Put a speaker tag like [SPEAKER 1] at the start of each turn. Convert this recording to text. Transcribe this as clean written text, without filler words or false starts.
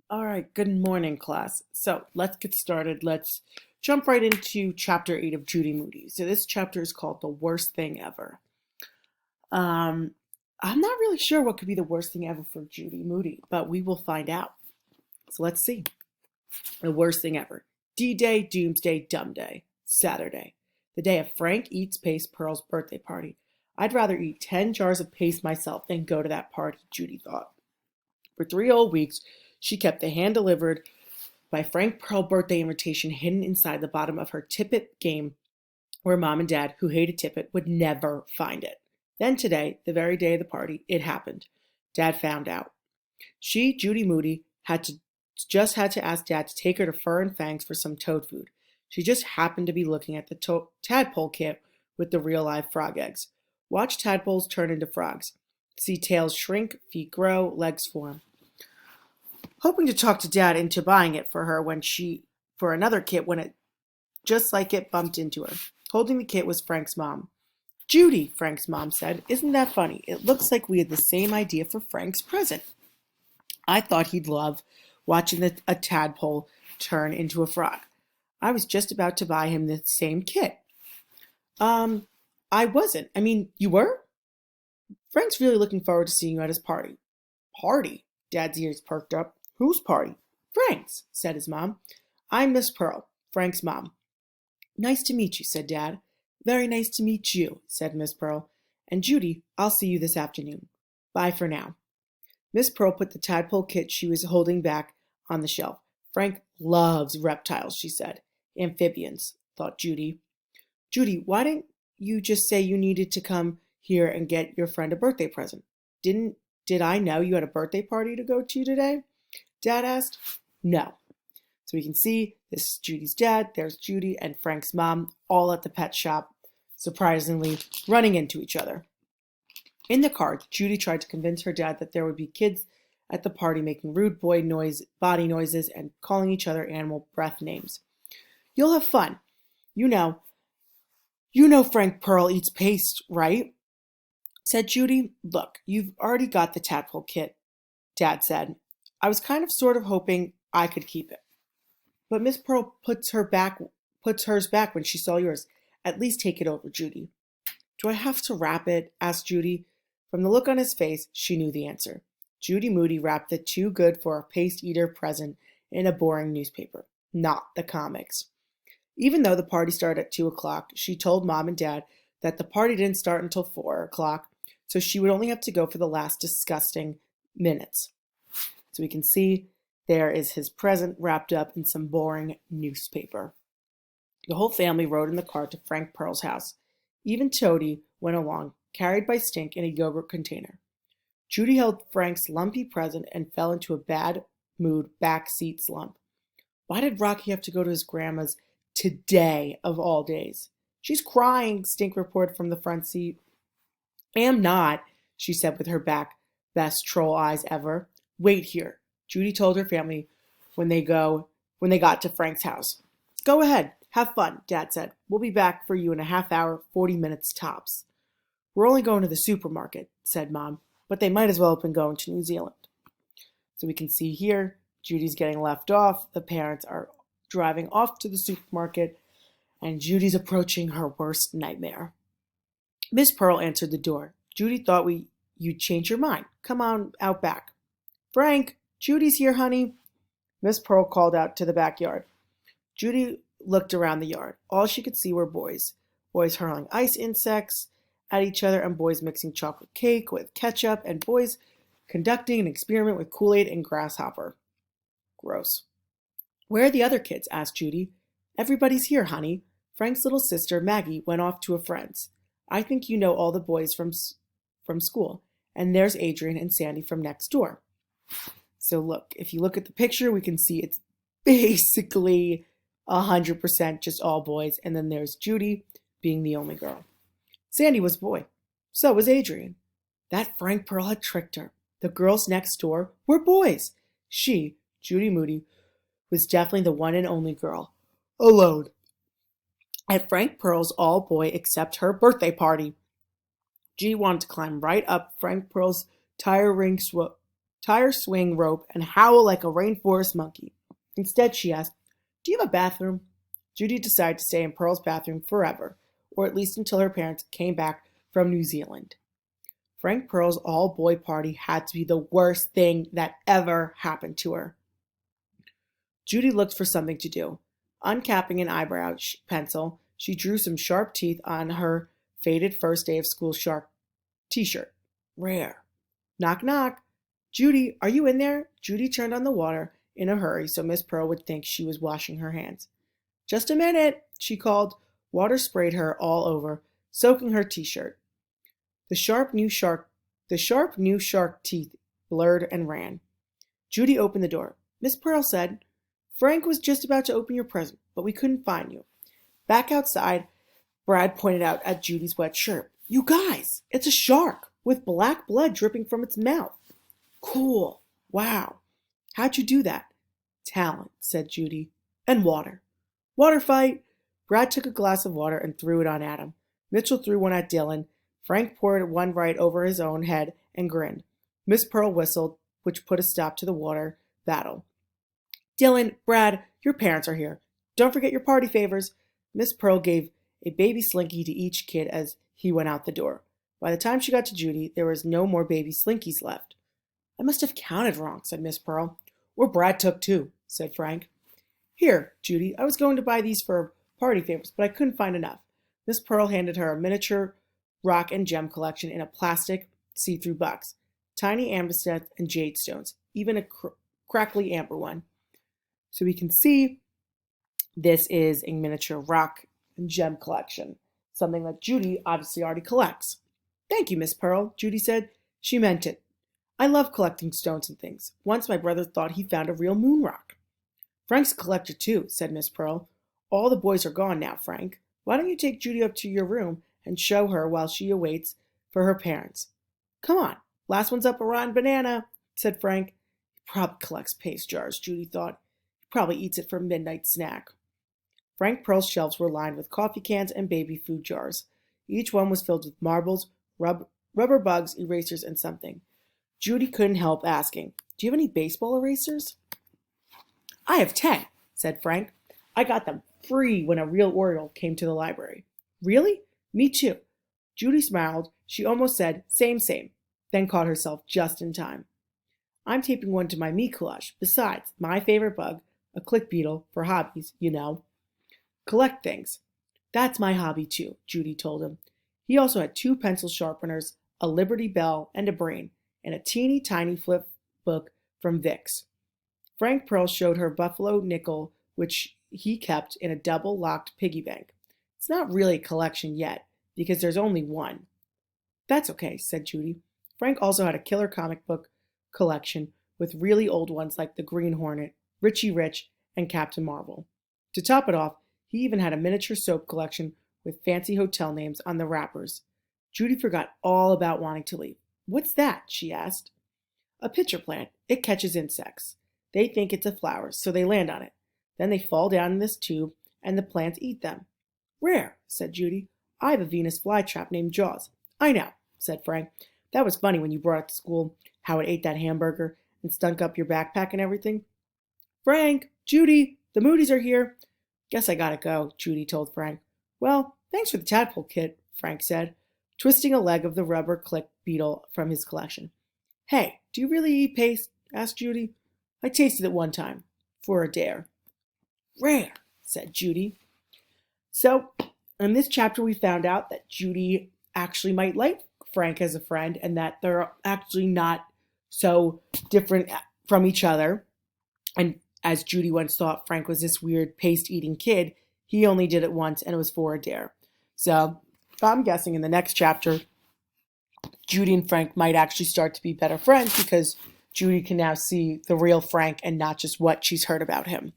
[SPEAKER 1] All right, good morning, class. So let's get started. Let's jump right into chapter 8 of Judy Moody. So this chapter is called The Worst Thing Ever. Um, I'm not really sure what could be the worst thing ever for Judy Moody, but we will find out. So let's see. The worst thing ever. D-Day, Doomsday, Dumb Day. Saturday. The day of Frank Eats Paste Pearl's birthday party. I'd rather eat 10 jars of paste myself than go to that party, Judy thought. For 3 whole weeks, she kept the hand-delivered by Frank Pearl birthday invitation hidden inside the bottom of her Tippet game where Mom and Dad, who hated Tippet, would never find it. Then today, the very day of the party, it happened. Dad found out. She, Judy Moody, had to ask Dad to take her to Fur and Fangs for some toad food. She just happened to be looking at the tadpole kit with the real live frog eggs. Watch tadpoles turn into frogs. See tails shrink, feet grow, legs form. Hoping to talk to Dad into buying it for her for another kit when it just like it bumped into her. Holding the kit was Frank's mom. Judy, Frank's mom said, isn't that funny? It looks like we had the same idea for Frank's present. I thought he'd love watching a tadpole turn into a frog. I was just about to buy him the same kit. I wasn't. You were? Frank's really looking forward to seeing you at his party. Party? Dad's ears perked up. Whose party? Frank's, said his mom. I'm Miss Pearl, Frank's mom. Nice to meet you, said Dad. Very nice to meet you, said Miss Pearl. And Judy, I'll see you this afternoon. Bye for now. Miss Pearl put the tadpole kit she was holding back on the shelf. Frank loves reptiles, she said. Amphibians, thought Judy. Judy, why didn't you just say you needed to come here and get your friend a birthday present? Did I know you had a birthday party to go to today? Dad asked. No. So we can see this is Judy's dad, there's Judy and Frank's mom, all at the pet shop, surprisingly running into each other. In the car, Judy tried to convince her dad that there would be kids at the party making rude body noises and calling each other animal breath names. You'll have fun. You know Frank Pearl eats paste, right? Said Judy. Look, you've already got the tadpole kit, Dad said. I was kind of sort of hoping I could keep it. But Miss Pearl puts hers back when she saw yours. At least take it over, Judy. Do I have to wrap it? Asked Judy. From the look on his face, she knew the answer. Judy Moody wrapped the too good for a paste eater present in a boring newspaper, not the comics. Even though the party started at 2 o'clock, she told Mom and Dad that the party didn't start until 4 o'clock, so she would only have to go for the last disgusting minutes. So we can see there is his present wrapped up in some boring newspaper. The whole family rode in the car to Frank Pearl's house. Even Toady went along, carried by Stink in a yogurt container. Judy held Frank's lumpy present and fell into a bad mood back seat slump. Why did Rocky have to go to his grandma's today of all days? She's crying, Stink reported from the front seat. Am not, she said with her best troll eyes ever. Wait here, Judy told her family when they got to Frank's house. Go ahead, have fun, Dad said. We'll be back for you in a half hour, 40 minutes tops. We're only going to the supermarket, said Mom, but they might as well have been going to New Zealand. So we can see here, Judy's getting left off. The parents are driving off to the supermarket, and Judy's approaching her worst nightmare. Miss Pearl answered the door. Judy thought you'd change your mind. Come on out back. Frank, Judy's here, honey. Miss Pearl called out to the backyard. Judy looked around the yard. All she could see were boys. Boys hurling ice insects at each other, and boys mixing chocolate cake with ketchup, and boys conducting an experiment with Kool-Aid and grasshopper. Gross. Where are the other kids? Asked Judy. Everybody's here, honey. Frank's little sister, Maggie, went off to a friend's. I think you know all the boys from school. And there's Adrian and Sandy from next door. So look, if you look at the picture, we can see it's basically 100% just all boys. And then there's Judy being the only girl. Sandy was a boy. So was Adrian. That Frank Pearl had tricked her. The girls next door were boys. She, Judy Moody, was definitely the one and only girl. Alone. At Frank Pearl's all-boy except her birthday party. Judy wanted to climb right up Frank Pearl's tie her swing rope, and howl like a rainforest monkey. Instead, she asked, "Do you have a bathroom?" Judy decided to stay in Pearl's bathroom forever, or at least until her parents came back from New Zealand. Frank Pearl's all-boy party had to be the worst thing that ever happened to her. Judy looked for something to do. Uncapping an eyebrow pencil, she drew some sharp teeth on her faded first day of school shark t-shirt. Rare. Knock, knock. "Judy, are you in there?" Judy turned on the water in a hurry so Miss Pearl would think she was washing her hands. "Just a minute," she called. Water sprayed her all over, soaking her t-shirt. The sharp new shark teeth blurred and ran. Judy opened the door. Miss Pearl said, "Frank was just about to open your present, but we couldn't find you." Back outside, Brad pointed out at Judy's wet shirt. "You guys, it's a shark with black blood dripping from its mouth." "Cool. Wow. How'd you do that?" "Talent," said Judy. "And water." "Water fight." Brad took a glass of water and threw it on Adam. Mitchell threw one at Dylan. Frank poured one right over his own head and grinned. Miss Pearl whistled, which put a stop to the water battle. "Dylan, Brad, your parents are here. Don't forget your party favors." Miss Pearl gave a baby slinky to each kid as he went out the door. By the time she got to Judy, there was no more baby slinkies left. "I must have counted wrong," said Miss Pearl. "Or Brad took two," said Frank. "Here, Judy, I was going to buy these for party favors, but I couldn't find enough." Miss Pearl handed her a miniature rock and gem collection in a plastic see-through box. Tiny amethyst and jade stones, even a crackly amber one. So we can see this is a miniature rock and gem collection, something that Judy obviously already collects. "Thank you, Miss Pearl," Judy said. She meant it. "I love collecting stones and things. Once my brother thought he found a real moon rock." "Frank's a collector too," said Miss Pearl. "All the boys are gone now, Frank. Why don't you take Judy up to your room and show her while she awaits for her parents?" "Come on, last one's up a rotten banana," said Frank. "He probably collects paste jars," Judy thought. "He probably eats it for a midnight snack." Frank Pearl's shelves were lined with coffee cans and baby food jars. Each one was filled with marbles, rubber bugs, erasers, and something. Judy couldn't help asking, "Do you have any baseball erasers?" "I have 10, said Frank. "I got them free when a real Oriole came to the library." "Really? Me too." Judy smiled. She almost said, "Same, same," then caught herself just in time. "I'm taping one to my me collage. Besides, my favorite bug, a click beetle, for hobbies, you know. Collect things." "That's my hobby too," Judy told him. He also had 2 pencil sharpeners, a Liberty Bell, and a brain, and a teeny tiny flip book from Vicks. Frank Pearl showed her buffalo nickel, which he kept in a double-locked piggy bank. "It's not really a collection yet, because there's only one." "That's okay," said Judy. Frank also had a killer comic book collection with really old ones like the Green Hornet, Richie Rich, and Captain Marvel. To top it off, he even had a miniature soap collection with fancy hotel names on the wrappers. Judy forgot all about wanting to leave. "What's that?" she asked. "A pitcher plant. It catches insects. They think it's a flower, so they land on it. Then they fall down in this tube, and the plants eat them." "Rare," said Judy. "I have a Venus flytrap named Jaws." "I know," said Frank. "That was funny when you brought it to school, how it ate that hamburger and stunk up your backpack and everything." "Frank! Judy! The Moodys are here." "Guess I gotta go," Judy told Frank. "Well, thanks for the tadpole kit," Frank said, twisting a leg of the rubber click beetle from his collection. "Hey, do you really eat paste?" asked Judy. "I tasted it one time, for a dare." "Rare," said Judy. So, in this chapter, we found out that Judy actually might like Frank as a friend and that they're actually not so different from each other. And as Judy once thought Frank was this weird paste-eating kid, he only did it once and it was for a dare. So, I'm guessing in the next chapter, Judy and Frank might actually start to be better friends because Judy can now see the real Frank and not just what she's heard about him.